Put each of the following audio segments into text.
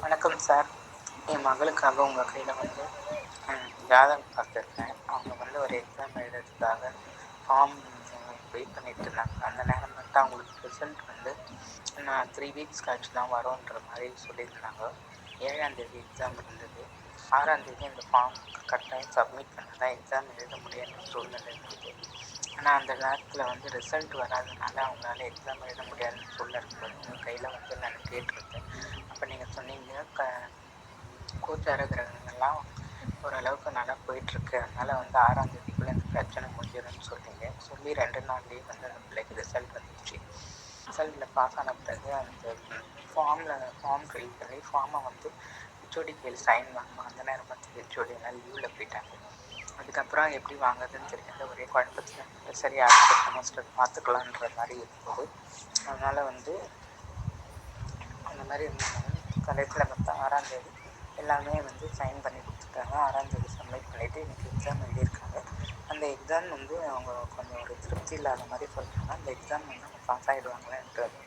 வணக்கம் சார். என் மகளுக்காக உங்கள் கையில் வந்து ஜாதகம் பார்த்துருக்கேன். அவங்க வந்து ஒரு எக்ஸாம் எழுதுறதுக்காக ஃபார்ம் வெயிட் பண்ணிட்டு இருந்தாங்க. அந்த நேரம் மட்டும் அவங்களுக்கு ரிசல்ட் வந்து நான் 3 வீக்ஸ் கழிச்சு தான் வரும்ன்ற மாதிரி சொல்லியிருந்தாங்க. 7ஆம் தேதி எக்ஸாம் இருந்தது. 6ஆம் தேதி இந்த ஃபார்ம் கட்டாயம் சப்மிட் பண்ண தான் எக்ஸாம் எழுத முடியாத சூழ்நிலை இருந்தது. ஆனால் அந்த நேரத்தில் வந்து ரிசல்ட் வராதனால அவங்களால எக்ஸாம் எழுத முடியாதுன்னு சொல்ல இருக்கும்போது உங்கள் கையில் வந்து நான் கேட்டிருந்தேன். அப்போ நீங்கள் சொன்னீங்க கோச்சார கிரகங்கள்லாம் ஓரளவுக்கு நல்லா போயிட்டுருக்கு, அதனால் வந்து 6ஆம் தேதிக்குள்ளே இந்த பிரச்சனை முடிஞ்சிடும்னு சொன்னீங்க. சொல்லி 2 நாள்லேயே வந்து அந்த பிள்ளைக்கு ரிசல்ட் வந்துடுச்சு. ரிசல்ட்டில் பாஸ் ஆன பிறகு அந்த ஃபார்ம் ஃபில் பண்ணி ஃபார்மை வந்து ஹெச்ஓடி கையில் சைன் வாங்கணும். அந்த நேரம் பார்த்து ஹெச்ஓடி எல்லாம் லீவில் போயிட்டாங்க. அதுக்கப்புறம் எப்படி வாங்குறதுன்னு தெரியாத ஒரே குழப்பத்தில் சரி அடுத்த செமஸ்டர் பார்த்துக்கலான்ற மாதிரி இருந்தது. அதனால் வந்து அந்த மாதிரி இருந்தாங்க. கடைசியில் பார்த்தா 6ஆம் தேதி எல்லாமே வந்து சைன் பண்ணி கொடுத்துட்டாங்க. 6ஆம் தேதி சப்மிட் பண்ணிவிட்டு எனக்கு எக்ஸாம் எழுதியிருக்காங்க. அந்த எக்ஸாம் வந்து அவங்க கொஞ்சம் ஒரு திருப்தி இல்லாத மாதிரி சொல்கிறாங்க. அந்த எக்ஸாம் வந்து அவங்க பாஸ் ஆகிடுவாங்கன்றது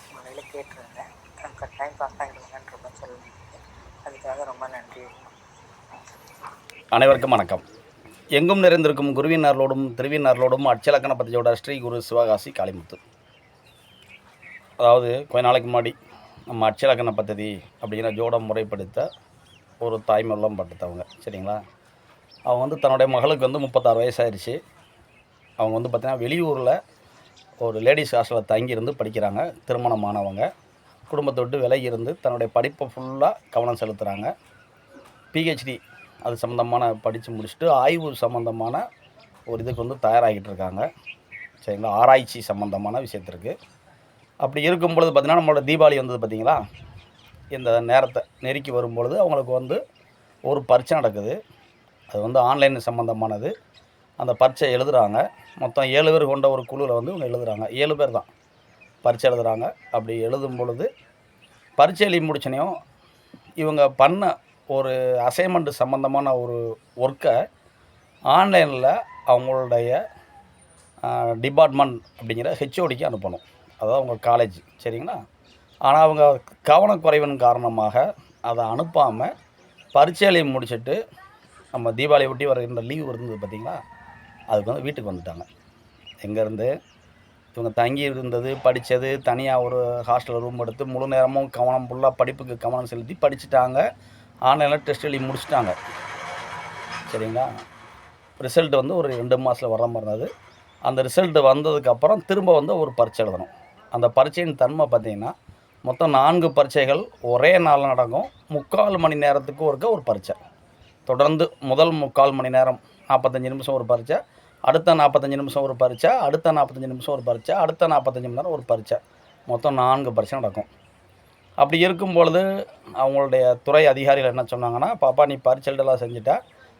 உங்கள் கையில் கேட்டிருந்தேன். கட்டாயம் பாஸ் ஆகிடுவாங்கன்ற மாதிரி சொல்லுவீங்க. அதுக்காக ரொம்ப நன்றி. அனைவருக்கும் வணக்கம். எங்கும் நிறைந்திருக்கும் குருவினர்களோடும் திருவினர்களோடும் அச்சலக்கண பத்தியோட ஸ்ரீ குரு சிவகாசி காளிமுத்து. அதாவது கொஞ்ச நாளைக்கு முன்னாடி நம்ம அச்சலக்கண பദ്ധதி அப்படிங்கிற ஜோடம் முறைப்படுத்த ஒரு தாய்மல்லம் படுத்தவங்க, சரிங்களா? அவங்க வந்து தன்னுடைய மகளுக்கு வந்து 36 வயசாகிடுச்சு. அவங்க வந்து பார்த்திங்கன்னா வெளியூரில் ஒரு லேடிஸ் ஹாஸ்டலில் தங்கியிருந்து படிக்கிறாங்க. திருமணமானவங்க, குடும்பத்தை விட்டு விலகி இருந்து தன்னுடைய படிப்பை ஃபுல்லாக கவனம் செலுத்துகிறாங்க. பிஹெச்டி அது சம்மந்தமான படித்து முடிச்சுட்டு ஆய்வு சம்மந்தமான ஒரு இதுக்கு வந்து தயாராகிட்டு இருக்காங்க, சரிங்களா? ஆராய்ச்சி சம்மந்தமான விஷயத்திற்கு. அப்படி இருக்கும் பொழுது பார்த்திங்கன்னா நம்மளோட தீபாவளி வந்தது பார்த்திங்களா? இந்த நேரத்தை நெருக்கி வரும்பொழுது அவங்களுக்கு வந்து ஒரு பரீட்சை நடக்குது. அது வந்து ஆன்லைன் சம்மந்தமானது. அந்த பரீட்சை எழுதுகிறாங்க. மொத்தம் 7 பேர் கொண்ட ஒரு குழுவில் வந்து இவங்க எழுதுகிறாங்க. 7 பேர் தான் பரீட்சை எழுதுகிறாங்க. அப்படி எழுதும் பொழுது பரீட்சை எழுதி முடிச்சனையும் இவங்க பண்ண ஒரு அசைன்மெண்ட் சம்மந்தமான ஒரு ஒர்க்கை ஆன்லைனில் அவங்களுடைய டிபார்ட்மெண்ட் அப்படிங்கிற ஹெச்ஓடிக்கு அனுப்பணும். அதாவது அவங்க காலேஜ், சரிங்களா? ஆனால் அவங்க கவனக்குறைவின் காரணமாக அதை அனுப்பாமல் பரீட்சையை முடிச்சுட்டு நம்ம தீபாவளி ஒட்டி வருகின்ற லீவ் இருந்தது பார்த்திங்களா, அதுக்கு வந்து வீட்டுக்கு வந்துட்டாங்க. எங்கேருந்து இவங்க தங்கி இருந்தது படித்தது தனியாக ஒரு ஹாஸ்டலில் ரூம் எடுத்து முழு நேரமும் கவனம் ஃபுல்லாக படிப்புக்கு கவனம் செலுத்தி படிச்சுட்டாங்க. ஆன்லைனில் டெஸ்ட் எழுதி முடிச்சுட்டாங்க, சரிங்களா? ரிசல்ட் வந்து ஒரு 2 மாதத்தில் வர மாதிரி இருந்தது. அந்த ரிசல்ட்டு வந்ததுக்கப்புறம் திரும்ப வந்து ஒரு பரீட்சை எழுதணும். அந்த பரீட்சையின் தன்மை பார்த்திங்கன்னா மொத்தம் 4 பரீட்சைகள் ஒரே நாளில் நடக்கும். 3/4 மணி நேரத்துக்கு ஒரு பரீட்சை. தொடர்ந்து முதல் 3/4 மணி நேரம் 45 நிமிஷம் ஒரு பரீட்சை, அடுத்த 45 நிமிஷம் ஒரு பரீட்சை, அடுத்த 45 நிமிஷம் ஒரு பரீட்சை, அடுத்த 45 மணி நேரம் ஒரு பரீட்சை. மொத்தம் 4 பரீட்சை நடக்கும். அப்படி இருக்கும் பொழுது அவங்களுடைய துறை அதிகாரிகள் என்ன சொன்னாங்கன்னா, பாப்பா நீ பரீட்சை எழுதலாம் செஞ்சுட்டா,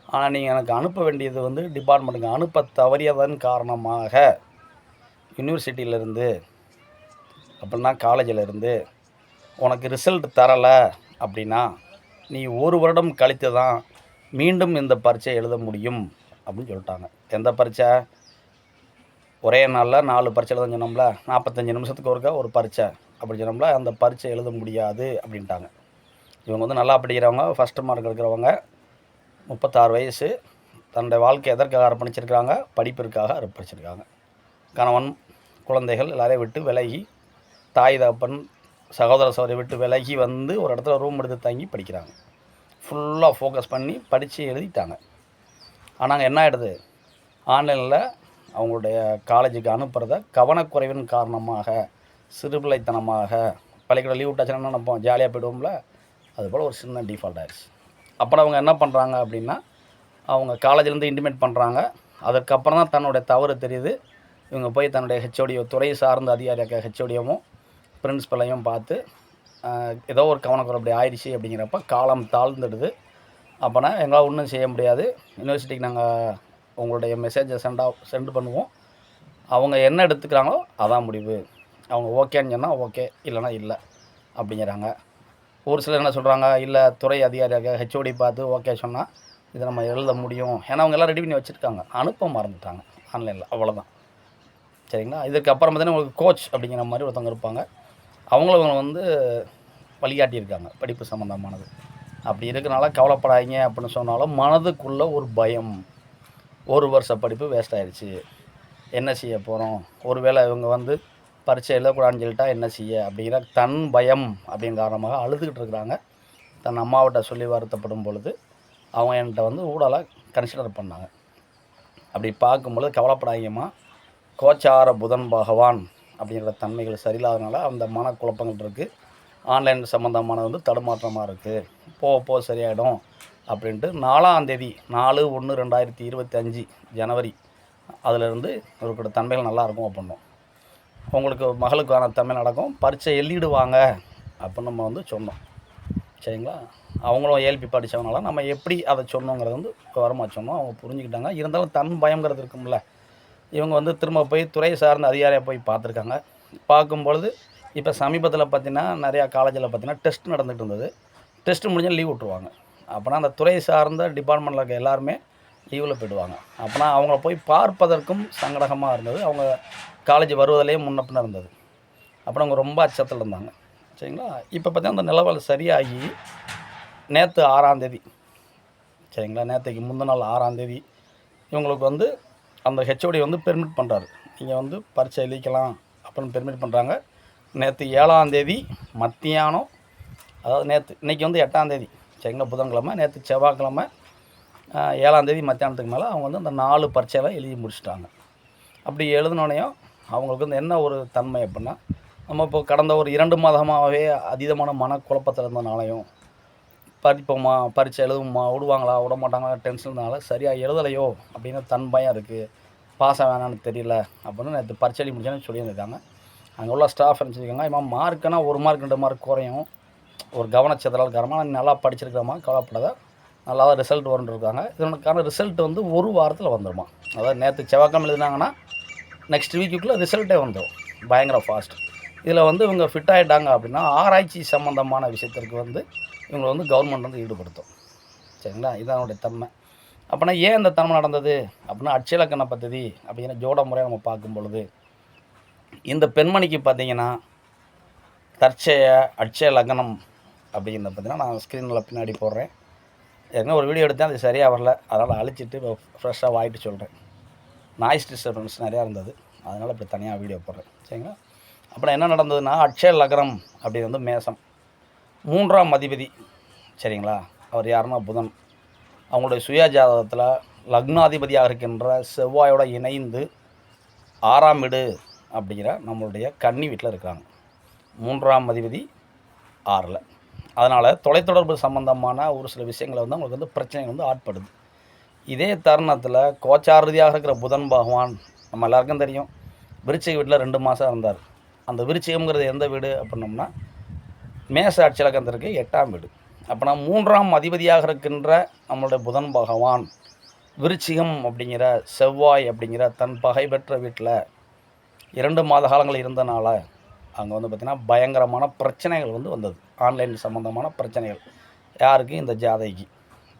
ஆனால் நீங்கள் எனக்கு அனுப்ப வேண்டியது வந்து டிபார்ட்மெண்ட்டுக்கு அனுப்ப தவறியதன் காரணமாக யூனிவர்சிட்டியிலேருந்து அப்படின்னா காலேஜிலேருந்து உனக்கு ரிசல்ட் தரலை அப்படின்னா நீ 1 வருடம் கழித்து தான் மீண்டும் இந்த பரீட்சை எழுத முடியும் அப்படின்னு சொல்லிட்டாங்க. எந்த பரீட்சை? ஒரே நாளில் 4 பரீட்சை எழுத சொன்னோம்ல, 45 நிமிஷத்துக்கு ஒரு பரீட்சை அப்படி சொன்னோம்ல, அந்த பரீட்சை எழுத முடியாது அப்படின்ட்டாங்க. இவங்க வந்து நல்லா படிக்கிறவங்க, ஃபஸ்ட்டு மார்க் இருக்கிறவங்க, 36 வயசு, தன்னுடைய வாழ்க்கை எதற்காக அர்ப்பணிச்சிருக்காங்க? படிப்பிற்காக அர்ப்பணிச்சிருக்காங்க. கணவன் குழந்தைகள் எல்லாரையும் விட்டு விலகி, தாய் தகப்பன் சகோதர சகோதரி விட்டு விலகி வந்து ஒரு இடத்துல ரூம் எடுத்து தங்கி படிக்கிறாங்க. ஃபுல்லாக ஃபோக்கஸ் பண்ணி படித்து எழுதிட்டாங்க. ஆனால் என்ன ஆகிடுது, ஆன்லைனில் அவங்களுடைய காலேஜுக்கு அனுப்புகிறத கவனக்குறைவின் காரணமாக, சிறுபிள்ளைத்தனமாக, பள்ளிக்கூட லீவ் விட்டாச்சுன்னா என்ன நினைப்போம், ஜாலியாக போய்டுவோம்ல, அதுபோல் ஒரு சின்ன டிஃபால்ட் ஆகிடுச்சு. அப்புறம் அவங்க என்ன பண்ணுறாங்க அப்படின்னா, அவங்க காலேஜிலேருந்து இன்டிமேட் பண்ணுறாங்க. அதுக்கப்புறம் தான் தன்னுடைய தவறு தெரியுது. இவங்க போய் தன்னுடைய ஹெச்ஓடியோ, துறை சார்ந்த அதிகாரியாக ஹெச்ஓடியவும் பிரின்ஸ்பலையும் பார்த்து ஏதோ ஒரு கவனக்குறை அப்படி ஆயிடுச்சு அப்படிங்கிறப்ப காலம் தாழ்ந்துடுது. அப்போனா எங்களால் ஒன்றும் செய்ய முடியாது, யூனிவர்சிட்டிக்கு நாங்கள் உங்களுடைய மெசேஜை சென்ட் பண்ணுவோம், அவங்க என்ன எடுத்துக்கிறாங்களோ அதான் முடிவு, அவங்க ஓகேன்னு சொன்னால் ஓகே, இல்லைனா இல்லை அப்படிங்கிறாங்க. ஒரு சிலர் என்ன சொல்கிறாங்க, இல்லை துறை அதிகாரியாக ஹெச்ஓடி பார்த்து ஓகே சொன்னால் இதை நம்ம எழுத முடியும், ஏன்னா அவங்க எல்லாம் ரெடி பண்ணி வச்சுருக்காங்க, அனுப்ப மறந்துட்டாங்க ஆன்லைனில், அவ்வளோதான், சரிங்களா? இதுக்கப்புறம் பார்த்தீங்கன்னா உங்களுக்கு கோச் அப்படிங்கிற மாதிரி ஒருத்தவங்க இருப்பாங்க. அவங்கள வந்து வழிகாட்டியிருக்காங்க படிப்பு சம்மந்தமானது. அப்படி இருக்கிறனால கவலைப்படாதீங்க அப்படின்னு சொன்னாலும் மனதுக்குள்ளே ஒரு பயம். 1 வருஷ படிப்பு வேஸ்ட் ஆயிடுச்சு, என்ன செய்ய போகிறோம், ஒருவேளை இவங்க வந்து பரீட்சை எழுதக்கூடாதுன்னு சொல்லிட்டா என்ன செய்ய அப்படிங்கிற தன் பயம் அப்படிங்கிற காரணமாக அழுதுகிட்டு இருக்கிறாங்க. தன் அம்மாவிட்ட சொல்லி வருத்தப்படும் பொழுது அவங்க என்கிட்ட வந்து ஊடலாக கன்சிடர் பண்ணாங்க. அப்படி பார்க்கும்பொழுது கவலைப்படாதீங்கம்மா, கோச்சார புதன் பகவான் அப்படிங்கிற தன்மைகள் சரியில்லாதனால அந்த மனக்குழப்பங்கள் இருக்குது, ஆன்லைன் சம்மந்தமானது வந்து தடுமாற்றமாக இருக்குது, போக சரியாயிடும் அப்படின்ட்டு 4ஆம் தேதி 4/1/2025 ஜனவரி அதிலிருந்து இவருக்கோட தன்மைகள் நல்லாயிருக்கும் அப்படின்னோம். உங்களுக்கு மகளுக்கான தன்மை நடக்கும், பரீட்சை எழுதிடுவாங்க அப்படின்னு நம்ம வந்து சொன்னோம். சரிங்களா? அவங்களும் ஏஎல்பி படித்தவனால நம்ம எப்படி அதை சொன்னோங்கிறது வந்து விவரமாக சொன்னோம். அவங்க புரிஞ்சுக்கிட்டாங்க. இருந்தாலும் தன் பயங்கிறது இருக்கும்ல, இவங்க வந்து திரும்ப போய் துறை சார்ந்த அதிகாரியை போய் பார்த்துருக்காங்க. பார்க்கும்பொழுது இப்போ சமீபத்தில் பார்த்திங்கன்னா நிறையா காலேஜில் பார்த்திங்கன்னா டெஸ்ட் நடந்துகிட்டு இருந்தது. டெஸ்ட்டு முடிஞ்சால் லீவ் விட்ருவாங்க. அப்போனா அந்த துறை சார்ந்த டிபார்ட்மெண்ட்டில் இருக்க எல்லாருமே லீவில் போய்டுவாங்க. அப்போனா அவங்கள போய் பார்ப்பதற்கும் சங்கடகமாக இருந்தது. அவங்க காலேஜ் வருவதிலேயே முன்ன பின்ன இருந்தது. அப்புறம் அவங்க ரொம்ப அச்சத்தில் இருந்தாங்க. சரிங்களா? இப்போ பார்த்தீங்கன்னா அந்த நிலவரம் சரியாகி நேற்று 6ஆம் தேதி, சரிங்களா, நேற்றுக்கு முந்தின நாள் 6ஆம் தேதி இவங்களுக்கு வந்து அந்த ஹெச்ஓடி வந்து பெர்மிட் பண்ணுறாரு, நீங்கள் வந்து பரீட்சை எழுதிக்கலாம் அப்படின்னு பெர்மிட் பண்ணுறாங்க. நேற்று 7ஆம் தேதி மத்தியானம், அதாவது இன்றைக்கி வந்து 8ஆம் தேதி, சரிங்களா, புதன்கிழமை, நேற்று செவ்வாய்க்கிழமை 7ஆம் தேதி மத்தியானத்துக்கு மேலே அவங்க வந்து அந்த 4 பரீட்சையெல்லாம் எழுதி முடிச்சிட்டாங்க. அப்படி எழுதினோடனையும் அவங்களுக்கு வந்து என்ன ஒரு தன்மை அப்படின்னா, நம்ம இப்போ கடந்த ஒரு 2 மாதமாகவே அதீதமான மனக்குழப்பத்தில் இருந்தனாலையும், படிப்போமா, பரீட்சை எழுதுவோமா, விடுவாங்களா விட மாட்டாங்களா டென்ஷன்னால சரியாக எழுதலையோ அப்படின்னு தன் பயம் இருக்குது, பாஸ் வேணான்னு தெரியல அப்படின்னு நேற்று பரீட்சை எழுதி முடிச்சேன்னு சொல்லியிருந்திருக்காங்க. அங்கே உள்ள ஸ்டாஃப் நினச்சிருக்காங்க, இவன் மார்க்குனா 1 மார்க் 2 மார்க் குறையும், ஒரு கவனச்சிதறல் காரணமாக நல்லா படிச்சிருக்கிறோமா, கவலைப்படாத, நல்லா தான் ரிசல்ட் வரும்னு இருக்காங்க. இதனுக்கான ரிசல்ட் வந்து 1 வாரத்தில் வந்துடுமா. அதாவது நேற்று செவ்வாய்க்கிழமை எழுதினாங்கன்னா நெக்ஸ்ட் வீக்குள்ளே ரிசல்ட்டே வந்துடும், பயங்கர ஃபாஸ்ட். இதில் வந்து இவங்க ஃபிட் ஆகிட்டாங்க அப்படின்னா ஆராய்ச்சி சம்மந்தமான விஷயத்திற்கு வந்து இவங்களை வந்து கவர்மெண்ட் வந்து ஈடுபடுத்தும். சரிங்களா? இதான் அவனுடைய தன்மை. அப்படின்னா ஏன் இந்த தன்மை நடந்தது அப்படின்னா, அட்சயலக்கண பദ്ധதி அப்படிங்கிற ஜோட முறையை நம்ம பார்க்கும் பொழுது இந்த பெண்மணிக்கு பார்த்திங்கன்னா தற்செய அட்சய லக்னம் அப்படிங்கிறத பார்த்தீங்கன்னா நான் ஸ்க்ரீனில் பின்னாடி போடுறேன். ஏற்கனவே ஒரு வீடியோ எடுத்தேன், அது சரியாக வரல, அதனால் அழிச்சிட்டு இப்போ ஃப்ரெஷ்ஷாக வாங்கிட்டு சொல்கிறேன். நாய்ஸ் டிஸ்டர்பன்ஸ் நிறையா இருந்தது, அதனால் இப்படி தனியாக வீடியோ போடுறேன். சரிங்களா? அப்புறம் என்ன நடந்ததுன்னா, அட்சய லக்னம் அப்படி வந்து மேசம், 3ஆம் அதிபதி, சரிங்களா, அவர் யாருன்னா புதன். அவங்களுடைய சுயஜாதகத்தில் லக்னாதிபதியாக இருக்கின்ற செவ்வாயோட இணைந்து 6ஆம் வீடு அப்படிங்கிற நம்மளுடைய கன்னி வீட்டில் இருக்காங்க. 3ஆம் அதிபதி 6ல். அதனால் தொலைத்தொடர்பு சம்பந்தமான ஒரு சில விஷயங்களை வந்து அவங்களுக்கு வந்து பிரச்சனைகள் வந்து ஆட்படுது. இதே தருணத்தில் கோச்சார ரீதியாக இருக்கிற புதன் பகவான் நம்ம எல்லாருக்கும் தெரியும், விருச்சிக வீட்டில் 2 மாதம் இருந்தார். அந்த விருச்சிகம்ங்கிறது எந்த வீடு அப்படின்னோம்னா மேச அட்சலக்கத்திற்கு 8ஆம் வீடு. அப்போனா 3ஆம் அதிபதியாக இருக்கின்ற நம்மளுடைய புதன் பகவான் விருச்சிகம் அப்படிங்கிற செவ்வாய் அப்படிங்கிற தன் பகை பெற்ற வீட்டில் 2 மாத காலங்கள் இருந்தனால அங்கே வந்து பார்த்திங்கன்னா பயங்கரமான பிரச்சனைகள் வந்து வந்தது, ஆன்லைன் சம்மந்தமான பிரச்சனைகள். யாருக்கு? இந்த ஜாதகிக்கு.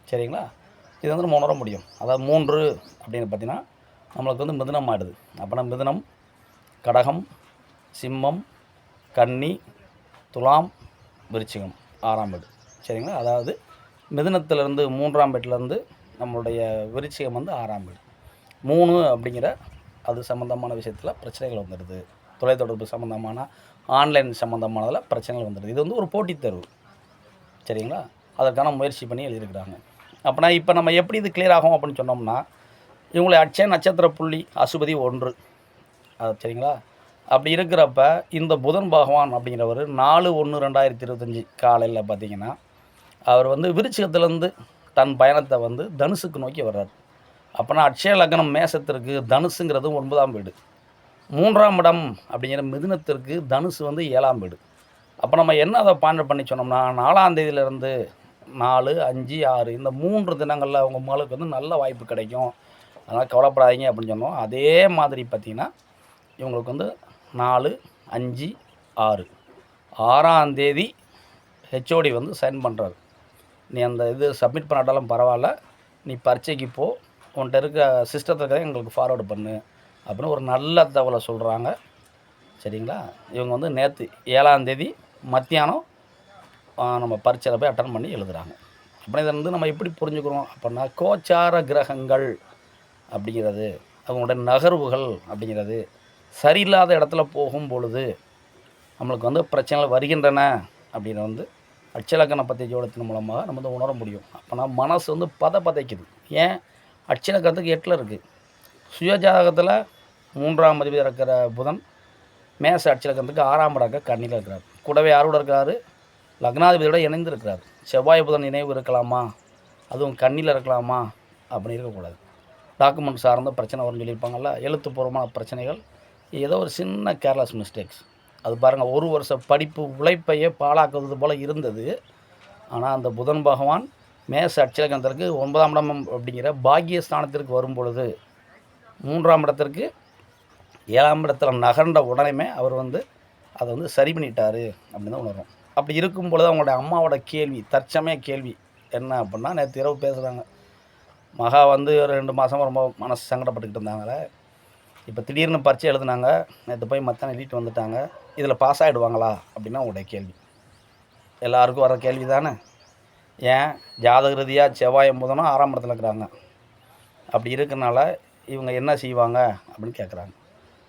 சரிங்களா? இது வந்து நம்ம உணர முடியும். அதாவது 3 அப்படின்னு பார்த்திங்கன்னா நம்மளுக்கு வந்து மிதுனம் ஆகிடுது. அப்போனா மிதுனம், கடகம், சிம்மம், கன்னி, துலாம், விருச்சிகம் 6ஆம் வீடு. சரிங்களா? அதாவது மிதுனத்திலேருந்து 3ஆம் வீட்டிலேருந்து நம்மளுடைய விருச்சிகம் வந்து 6ஆம் வீடு. 3 அப்படிங்கிற அது சம்மந்தமான விஷயத்தில் பிரச்சனைகள் வந்துடுது. தொலைத்தொடர்பு சம்மந்தமான ஆன்லைன் சம்மந்தமானதில் பிரச்சனைகள் வந்துடுது. இது வந்து ஒரு போட்டித் தேர்வு. சரிங்களா? அதற்கான முயற்சி பண்ணி எழுதியிருக்கிறாங்க. அப்படின்னா இப்போ நம்ம எப்படி இது கிளியர் ஆகும் அப்படின்னு சொன்னோம்னா, இவங்களை அட்சய நட்சத்திர புள்ளி அசுபதி 1, அது சரிங்களா? அப்படி இருக்கிறப்ப இந்த புதன் பகவான் அப்படிங்கிறவர் 4/1/2025 காலையில் பார்த்திங்கன்னா அவர் வந்து விருச்சிகத்திலேருந்து தன் பயணத்தை வந்து தனுசுக்கு நோக்கி வர்றார். அப்போனா அட்சய லக்னம் மேசத்திற்கு தனுசுங்கிறது 9ஆம் வீடு, 3ஆம் இடம் அப்படிங்கிற மிதுனத்திற்கு தனுசு வந்து 7ஆம் வீடு. அப்போ நம்ம என்ன அதை பாயிண்ட் பண்ணி சொன்னோம்னா 4ஆம் தேதியிலேருந்து 4, 5, 6 இந்த 3 தினங்களில் அவங்க மகளுக்கு வந்து நல்ல வாய்ப்பு கிடைக்கும், அதனால் கவலைப்படாதீங்க அப்படின்னு சொன்னோம். அதே மாதிரி பார்த்திங்கன்னா இவங்களுக்கு வந்து 4, 5, 6 6ஆம் தேதி ஹெச்ஓடி வந்து சைன் பண்ணுறாரு. நீ அந்த இது சப்மிட் பண்ணாட்டாலும் பரவாயில்ல, நீ பரீட்சைக்கு போ, உன்கிட்ட இருக்க சிஸ்டத்தை இருக்கிறத எங்களுக்கு ஃபார்வேர்டு பண்ணு அப்படின்னு ஒரு நல்ல தகவலை சொல்கிறாங்க. சரிங்களா? இவங்க வந்து நேற்று 7ஆம் தேதி மத்தியானம் நம்ம பரீட்சையில் போய் அட்டன் பண்ணி எழுதுகிறாங்க. அப்படி இதை வந்து நம்ம எப்படி புரிஞ்சுக்கிறோம் அப்படின்னா, கோச்சார கிரகங்கள் அப்படிங்கிறது, அவங்களுடைய நகர்வுகள் அப்படிங்கிறது சரியில்லாத இடத்துல போகும் பொழுது நம்மளுக்கு வந்து பிரச்சனைகள் வருகின்றன அப்படின்னு வந்து அட்சலக்கண பத்தி ஜோடத்தின் மூலமாக நம்ம வந்து உணர முடியும். அப்போனா மனசு வந்து பதைக்குது. ஏன்? அட்சலக்கணத்துக்கு 8ல் இருக்குது. சுயஜாதகத்தில் 3ஆம் அதிபதி இருக்கிற புதன் மேச அட்சலக்கணத்துக்கு 6ஆம் இடக்க கண்ணியில் இருக்கிறார். கூடவே யாரோட இருக்கிறாரு? லக்னாதிபதியோட இணைந்து இருக்கிறார். செவ்வாய் புதன் இணைவு இருக்கலாமா? அதுவும் கண்ணியில் இருக்கலாமா? அப்படி இருக்கக்கூடாது. டாக்குமெண்ட் சார்ந்த பிரச்சனை வரும்னு சொல்லியிருப்பாங்கள்ல, எழுத்துப்பூர்வமான பிரச்சனைகள், ஏதோ ஒரு சின்ன கேர்லெஸ் மிஸ்டேக்ஸ். அது பாருங்கள், ஒரு வருஷ படிப்பு உழைப்பையே பாழாக்குவது போல் இருந்தது. ஆனால் அந்த புதன் பகவான் மேச அட்சலக்கணத்திற்கு 9ஆம் இடம் அப்படிங்கிற பாக்கியஸ்தானத்திற்கு வரும் பொழுது 3ஆம் இடத்திற்கு 7ஆம் இடத்துல நகர்ந்த உடனே அவர் வந்து அதை வந்து சரி பண்ணிட்டார் அப்படின்னு தான் உணரும். அப்படி இருக்கும் பொழுது அவங்களுடைய அம்மாவோட கேள்வி, தற்சமய கேள்வி என்ன அப்படின்னா, நேற்று இரவு பேசுகிறாங்க, மகா வந்து ஒரு 2 மாதமாக ரொம்ப மனசு சங்கடப்பட்டுக்கிட்டு இருந்தாங்களே, இப்போ திடீர்னு பரீட்சை எழுதுனாங்க, நேற்று போய் மத்தியானம் எழுதிட்டு வந்துட்டாங்க, இதில் பாஸ் ஆகிடுவாங்களா அப்படின்னா அவங்களுடைய கேள்வி. எல்லாருக்கும் வர கேள்வி தானே. ஏன்? ஜாதக ரீதியாக செவ்வாயும் புதனும் 6ஆம் இடத்துல இருக்கிறாங்க. அப்படி இருக்கிறனால இவங்க என்ன செய்வாங்க அப்படின்னு கேட்குறாங்க.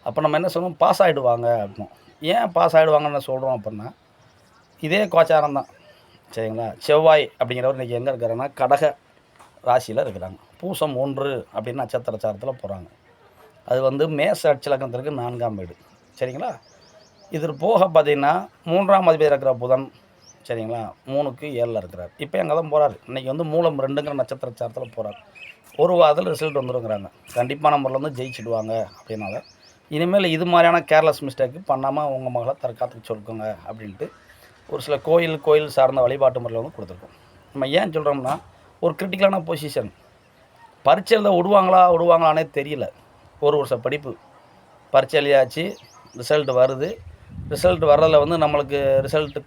அப்போ நம்ம என்ன சொல்லுவோம்? பாஸ் ஆகிடுவாங்க அப்படின்னோம். ஏன் பாஸ் ஆகிடுவாங்கன்னு சொல்கிறோம் அப்படின்னா, இதே கோச்சாரம் தான், சரிங்களா? செவ்வாய் அப்படிங்கிறவர் இன்றைக்கி எங்கே இருக்கிறாங்கன்னா கடக ராசியில் இருக்கிறாங்க. பூசம் 1 அப்படின்னு நட்சத்திரச்சாரத்தில் போகிறாங்க. அது வந்து மேச அட்சலக்கணத்திற்கு 4ஆம் வீடு, சரிங்களா? இது போக பார்த்திங்கன்னா 3ஆம் அதிபதி இருக்கிற புதன், சரிங்களா, 3க்கு 7ல் இருக்கிறார். இப்போ எங்கே தான் போகிறார்? இன்றைக்கி வந்து மூலம் 2ங்கிற நட்சத்திரச்சாரத்தில் போகிறார். ஒரு வாரத்தில் ரிசல்ட் வந்துருங்கிறாங்க. கண்டிப்பான முறையில் வந்து ஜெயிச்சிடுவாங்க. அப்படின்னால இனிமேல் இது மாதிரியான கேர்லெஸ் மிஸ்டேக்கு பண்ணாமல் உங்கள் மகளை தற்காத்துக்கு சொல்லுங்க அப்படின்ட்டு ஒரு சில கோயில் சார்ந்த வழிபாட்டு முறையில் வந்து கொடுத்துருக்கோம். நம்ம ஏன் சொல்கிறோம்னா, ஒரு கிரிட்டிக்கலான பொசிஷன், பரீட்சை எழுத விடுவாங்களானே தெரியல. ஒரு வருஷம் படிப்பு, பரீட்சை எழுதியாச்சு, ரிசல்ட் வருது. ரிசல்ட் வர்றதில் வந்து நம்மளுக்கு ரிசல்ட்டு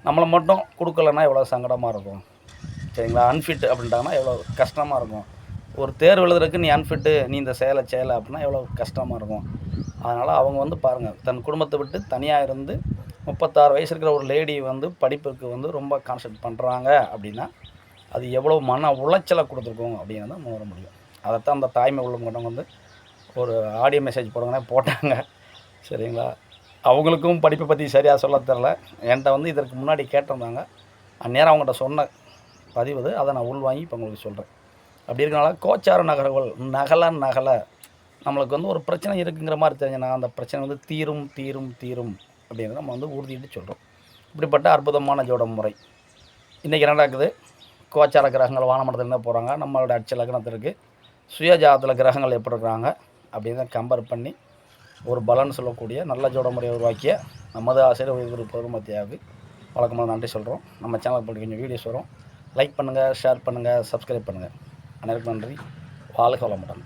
நம்மளை மட்டும் கொடுக்கலன்னா எவ்வளோ சங்கடமாக இருக்கும், சரிங்களா? அன்ஃபிட் அப்படின்ட்டாங்கன்னா எவ்வளோ கஷ்டமாக இருக்கும். ஒரு தேர்வு எழுதுறதுக்கு நீ அன்ஃபிட்டு, நீ இந்த செயலை அப்படின்னா எவ்வளோ கஷ்டமாக இருக்கும். அதனால் அவங்க வந்து பாருங்கள், தன் குடும்பத்தை விட்டு தனியாக இருந்து 36 வயசு இருக்கிற ஒரு லேடி வந்து படிப்புக்கு வந்து ரொம்ப கான்சன்ட்ரேட் பண்ணுறாங்க அப்படின்னா அது எவ்வளோ மன உளைச்சலை கொடுத்துருக்கோம் அப்படிங்கிறத உணர முடியும். அதைத்தான் அந்த தாய்மை உள்ளவங்க வந்து ஒரு ஆடியோ மெசேஜ் போட்டாங்க, சரிங்களா? அவங்களுக்கும் படிப்பை பற்றி சரியாக சொல்ல தெரில. என்கிட்ட வந்து இதற்கு முன்னாடி கேட்டிருந்தாங்க. அந்நேரம் அவங்கள்ட்ட சொன்ன பதிவு அதை நான் உள்வாங்கி இப்போ உங்களுக்கு சொல்கிறேன். அப்படி இருக்கனால கோச்சார நகர்வுகள் நகலை நம்மளுக்கு வந்து ஒரு பிரச்சனை இருக்குங்கிற மாதிரி தெரிஞ்சுன்னா அந்த பிரச்சனை வந்து தீரும் அப்படிங்கிறத நம்ம வந்து உறுதிட்டு சொல்கிறோம். இப்படிப்பட்ட அற்புதமான ஜோட முறை இன்றைக்கி என்ன நடக்குது? கோச்சார கிரகங்கள் வானமண்டலத்தில் என்ன போகிறாங்க, நம்மளோட அட்ச லக்னத்திற்கு சுயஜாதத்தில் கிரகங்கள் எப்படி இருக்கிறாங்க அப்படின்னு கம்பேர் பண்ணி ஒரு பலன் சொல்லக்கூடிய நல்ல ஜோட முறையை உருவாக்கிய நமது ஆசிரியர் உயிர் பொதுமத்தியாவுக்கு வழக்கமாக நன்றி சொல்கிறோம். நம்ம சேனலுக்கு போட்டு கொஞ்சம் வீடியோஸ் வரும், லைக் பண்ணுங்கள், ஷேர் பண்ணுங்கள், சப்ஸ்கிரைப் பண்ணுங்கள். அனைவருக்கும் நன்றி. வாழ்க வளமுடன்.